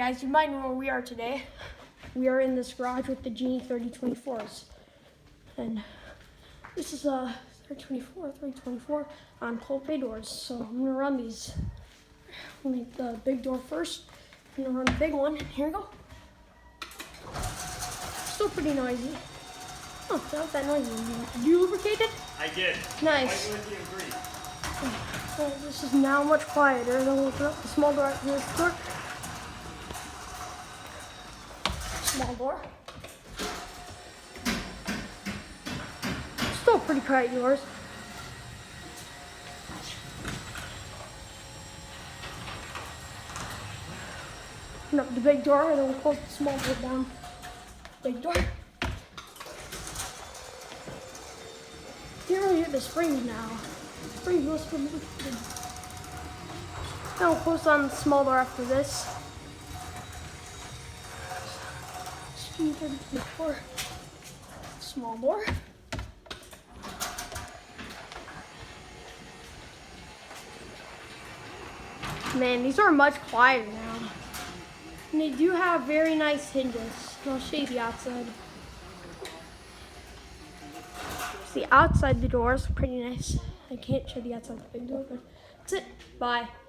Guys, you might know where we are today. We are in this garage with the Genie 3024s. And this is a 324 on cold bay doors. So I'm gonna run these. I'll make the big door first. I'm gonna run the big one. Here we go. Still pretty noisy. Oh, it's not that noisy. Did you lubricate it? I did. Nice. I would agree. So this is now much quieter. Then we'll open up the small door after this door. Small door. Still pretty quiet, yours. Open up the big door and then we'll close the small door down. Big door. You can really hear the springs now. Springs must be lifted. Now we'll close on the small door after this. Before small door. Man, these are much quieter now. And they do have very nice hinges. I'll show you the outside. The outside the door is pretty nice. I can't show the outside the big door, but that's it. Bye.